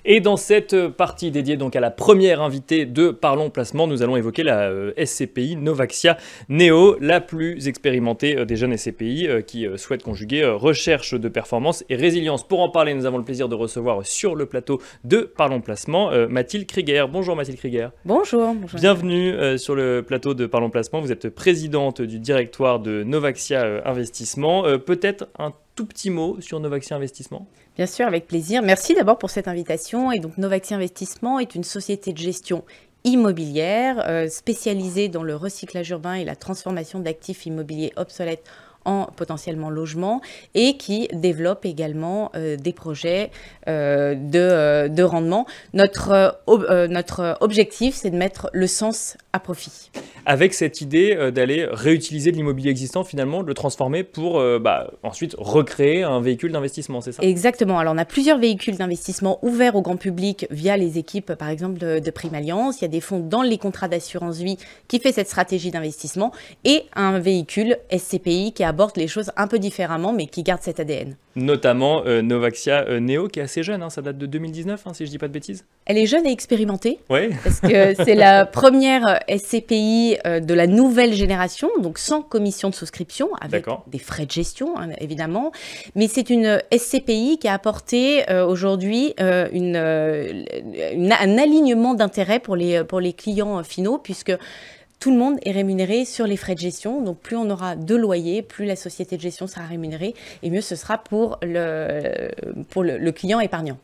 Et dans cette partie dédiée donc à la première invitée de Parlons Placement, nous allons évoquer la SCPI Novaxia Neo, la plus expérimentée des jeunes SCPI qui souhaitent conjuguer recherche de performance et résilience. Pour en parler, nous avons le plaisir de recevoir sur le plateau de Parlons Placement Mathilde Krieger. Bonjour Mathilde Krieger. Bonjour. Bienvenue sur le plateau de Parlons Placement. Vous êtes présidente du directoire de Novaxia Investissement. Peut-être un tout petit mot sur Novaxia Investissement? Bien sûr, avec plaisir. Merci d'abord pour cette invitation. Et donc Novaxia Investissement est une société de gestion immobilière spécialisée dans le recyclage urbain et la transformation d'actifs immobiliers obsolètes en potentiellement logement et qui développe également des projets de rendement. Notre objectif, c'est de mettre le sens à profit. Avec cette idée d'aller réutiliser de l'immobilier existant, finalement, de le transformer pour ensuite recréer un véhicule d'investissement, c'est ça? Exactement. Alors, on a plusieurs véhicules d'investissement ouverts au grand public via les équipes, par exemple, de Prime Alliance. Il y a des fonds dans les contrats d'assurance vie qui fait cette stratégie d'investissement et un véhicule SCPI qui aborde les choses un peu différemment, mais qui garde cet ADN. Notamment Novaxia Neo, qui est assez jeune, hein, ça date de 2019, si je ne dis pas de bêtises. Elle est jeune et expérimentée, ouais. Parce que c'est la première SCPI de la nouvelle génération, donc sans commission de souscription, avec des frais de gestion, hein, évidemment. Mais c'est une SCPI qui a apporté aujourd'hui un alignement d'intérêts pour les clients finaux, puisque tout le monde est rémunéré sur les frais de gestion. Donc, plus on aura de loyers, plus la société de gestion sera rémunérée et mieux ce sera pour le client épargnant.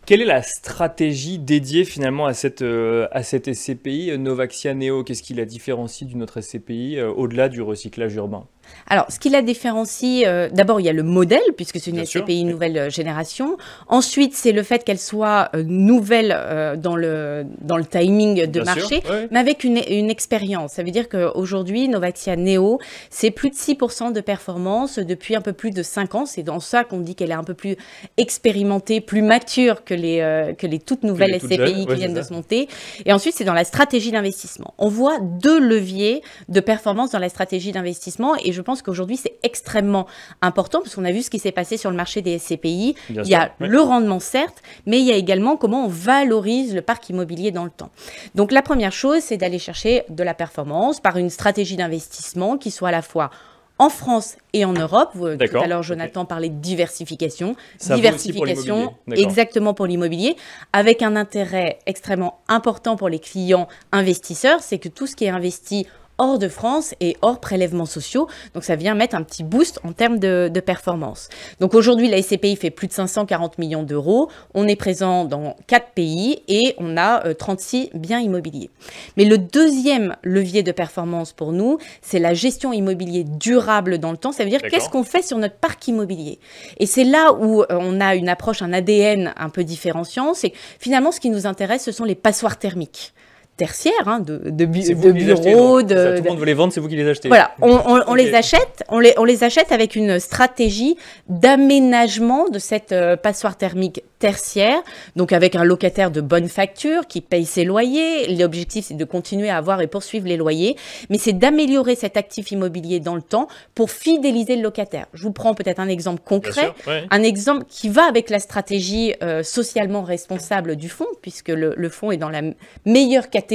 Quelle est la stratégie dédiée finalement à cette SCPI Novaxia Neo? Qu'est-ce qui la différencie d'une autre SCPI au-delà du recyclage urbain? Alors, ce qui la différencie, d'abord, il y a le modèle, puisque c'est une SCPI nouvelle génération. Ensuite, c'est le fait qu'elle soit nouvelle dans le timing de marché, mais avec une expérience. Ça veut dire qu'aujourd'hui, Novaxia Neo, c'est plus de 6% de performance depuis un peu plus de 5 ans. C'est dans ça qu'on dit qu'elle est un peu plus expérimentée, plus mature que les toutes nouvelles SCPI qui viennent de se monter. Et ensuite, c'est dans la stratégie d'investissement. On voit 2 leviers de performance dans la stratégie d'investissement et je pense qu'aujourd'hui, c'est extrêmement important parce qu'on a vu ce qui s'est passé sur le marché des SCPI. Il y a le rendement, certes, mais il y a également comment on valorise le parc immobilier dans le temps. Donc, la première chose, c'est d'aller chercher de la performance par une stratégie d'investissement qui soit à la fois en France et en Europe. Tout à l'heure, Jonathan parlait de diversification. Diversification, exactement pour l'immobilier, avec un intérêt extrêmement important pour les clients investisseurs, c'est que tout ce qui est investi hors de France et hors prélèvements sociaux. Donc, ça vient mettre un petit boost en termes de performance. Donc, aujourd'hui, la SCPI fait plus de 540 millions d'euros. On est présent dans 4 pays et on a 36 biens immobiliers. Mais le deuxième levier de performance pour nous, c'est la gestion immobilier durable dans le temps. Ça veut dire qu'est-ce qu'on fait sur notre parc immobilier. Et c'est là où on a une approche, un ADN un peu différenciant. C'est finalement, ce qui nous intéresse, ce sont les passoires thermiques tertiaires, hein, de bureaux. Tout le monde veut les vendre, c'est vous qui les achetez. Voilà, on les achète, on les achète avec une stratégie d'aménagement de cette passoire thermique tertiaire, donc avec un locataire de bonne facture qui paye ses loyers. L'objectif, c'est de continuer à avoir et poursuivre les loyers, mais c'est d'améliorer cet actif immobilier dans le temps pour fidéliser le locataire. Je vous prends peut-être un exemple concret, un exemple qui va avec la stratégie socialement responsable du fonds, puisque le fonds est dans la meilleure catégorie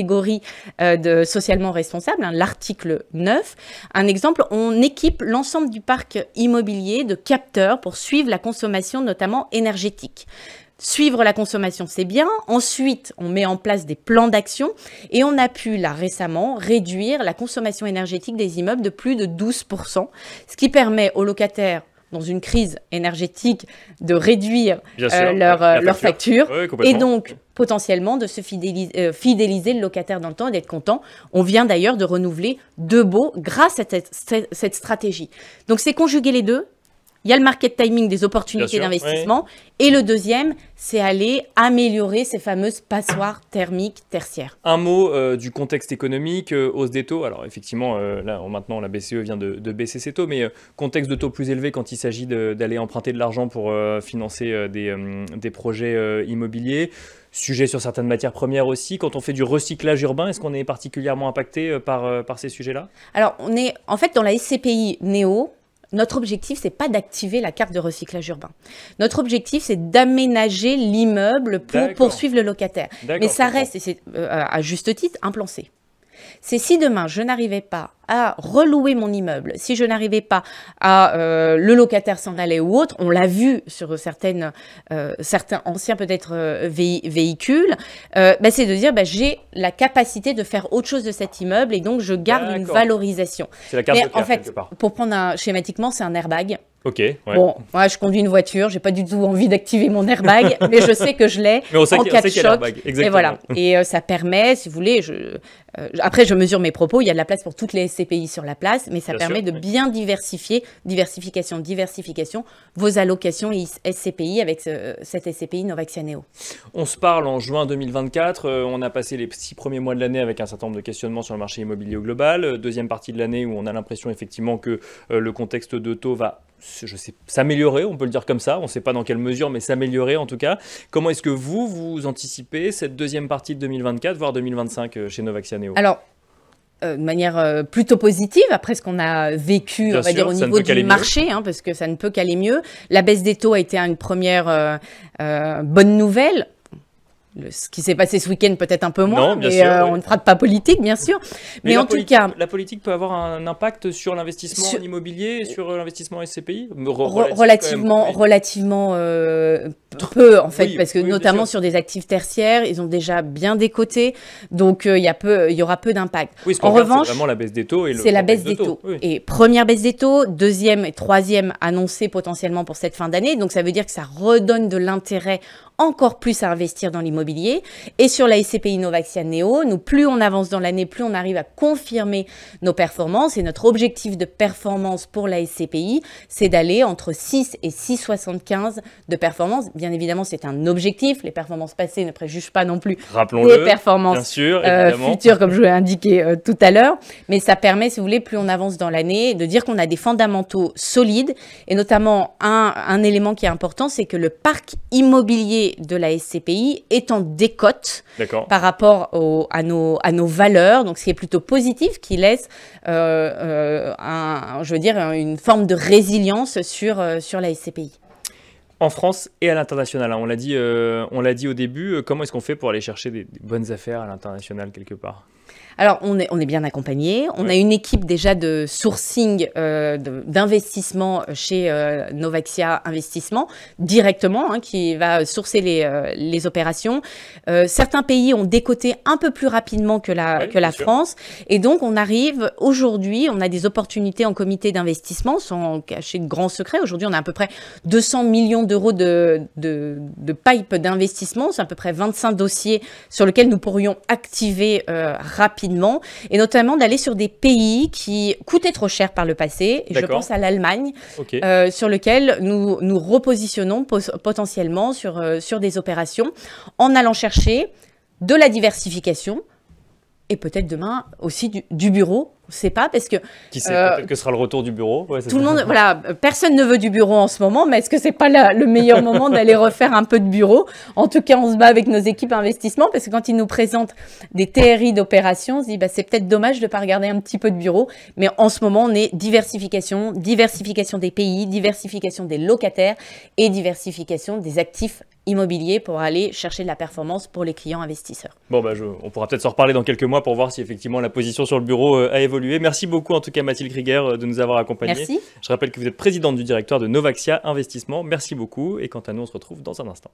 de socialement responsable, hein, l'article 9. Un exemple, on équipe l'ensemble du parc immobilier de capteurs pour suivre la consommation, notamment énergétique. Suivre la consommation, c'est bien. Ensuite, on met en place des plans d'action et on a pu, là, récemment, réduire la consommation énergétique des immeubles de plus de 12%, ce qui permet aux locataires, dans une crise énergétique, de réduire leur facture et donc potentiellement de se fidéliser le locataire dans le temps et d'être content. On vient d'ailleurs de renouveler 2 baux grâce à cette stratégie. Donc, c'est conjuguer les deux. Il y a le market timing des opportunités d'investissement. Et le deuxième, c'est aller améliorer ces fameuses passoires thermiques tertiaires. Un mot du contexte économique, hausse des taux. Alors effectivement, là maintenant la BCE vient de baisser ses taux, mais contexte de taux plus élevé quand il s'agit d'aller emprunter de l'argent pour financer des projets immobiliers. Sujet sur certaines matières premières aussi. Quand on fait du recyclage urbain, est-ce qu'on est particulièrement impacté par ces sujets-là? Alors, on est en fait dans la SCPI Neo. notre objectif, c'est pas d'activer la carte de recyclage urbain. Notre objectif, c'est d'aménager l'immeuble pour poursuivre le locataire. Mais ça reste, et c'est à juste titre, un plan C. C'est si demain, je n'arrivais pas à relouer mon immeuble, si je n'arrivais pas à le locataire s'en aller ou autre, on l'a vu sur certains anciens peut-être véhicules, c'est de dire j'ai la capacité de faire autre chose de cet immeuble et donc je garde une valorisation. C'est la carte de en fait, pour prendre schématiquement, c'est un airbag. Ok. Ouais. Bon, moi je conduis une voiture, j'ai pas du tout envie d'activer mon airbag, mais je sais que je l'ai en cas de choc. Et voilà. Et ça permet, si vous voulez, après je mesure mes propos, il y a de la place pour toutes les SCPI sur la place, mais ça permet de bien diversification, vos allocations SCPI avec cette SCPI Novaxia Neo. On se parle en juin 2024, on a passé les 6 premiers mois de l'année avec un certain nombre de questionnements sur le marché immobilier au global, deuxième partie de l'année où on a l'impression effectivement que le contexte de taux va s'améliorer, on peut le dire comme ça, on ne sait pas dans quelle mesure, mais s'améliorer en tout cas. Comment est-ce que vous anticipez cette deuxième partie de 2024, voire 2025 chez Novaxia Neo? Alors, de manière plutôt positive, après ce qu'on a vécu, on va dire, au niveau du marché, parce que ça ne peut qu'aller mieux. La baisse des taux a été une première bonne nouvelle. Ce qui s'est passé ce week-end, peut-être un peu moins, on ne fera pas politique, bien sûr. Mais en tout cas... La politique peut avoir un impact sur l'investissement immobilier, sur l'investissement SCPI relativement peu, en fait, parce que notamment sur des actifs tertiaires, ils ont déjà bien décoté, donc il y aura peu d'impact. Oui, en revanche, c'est vraiment la baisse des taux. C'est la baisse des taux. Oui. Et première baisse des taux, deuxième et troisième annoncée potentiellement pour cette fin d'année, donc ça veut dire que ça redonne de l'intérêt encore plus à investir dans l'immobilier. Et sur la SCPI Novaxia Neo, plus on avance dans l'année, plus on arrive à confirmer nos performances. Et notre objectif de performance pour la SCPI, c'est d'aller entre 6 et 6,75 de performance. Bien évidemment, c'est un objectif. Les performances passées ne préjugent pas non plus les performances futures, comme je l'ai indiqué tout à l'heure. Mais ça permet, si vous voulez, plus on avance dans l'année, de dire qu'on a des fondamentaux solides. Et notamment, un élément qui est important, c'est que le parc immobilier de la SCPI est en décote par rapport à nos valeurs, donc ce qui est plutôt positif, qui laisse une forme de résilience sur la SCPI. En France et à l'international, on l'a dit au début, comment est-ce qu'on fait pour aller chercher des bonnes affaires à l'international quelque part? Alors, on est bien accompagné. On a une équipe déjà de sourcing, d'investissement chez Novaxia Investissement, directement, qui va sourcer les opérations. Certains pays ont décoté un peu plus rapidement que la France. Et donc, on arrive aujourd'hui, on a des opportunités en comité d'investissement, sans cacher de grands secrets. Aujourd'hui, on a à peu près 200 millions d'euros de pipe d'investissement. C'est à peu près 25 dossiers sur lesquels nous pourrions activer rapidement, et notamment d'aller sur des pays qui coûtaient trop cher par le passé. Je pense à l'Allemagne, sur lequel nous repositionnons potentiellement sur des opérations en allant chercher de la diversification et peut-être demain aussi du bureau. On ne sait pas parce que... Qui sait, peut-être que ce sera le retour du bureau. Ouais, tout le monde, personne ne veut du bureau en ce moment, mais est-ce que ce n'est pas le meilleur moment d'aller refaire un peu de bureau? En tout cas, on se bat avec nos équipes investissement parce que quand ils nous présentent des TRI d'opérations, on se dit c'est peut-être dommage de ne pas regarder un petit peu de bureau. Mais en ce moment, on est diversification des pays, diversification des locataires et diversification des actifs immobilier pour aller chercher de la performance pour les clients investisseurs. Bon, on pourra peut-être s'en reparler dans quelques mois pour voir si effectivement la position sur le bureau a évolué. Merci beaucoup en tout cas Mathilde Krieger de nous avoir accompagnés. Merci. Je rappelle que vous êtes présidente du directoire de Novaxia Investissement. Merci beaucoup et quant à nous, on se retrouve dans un instant.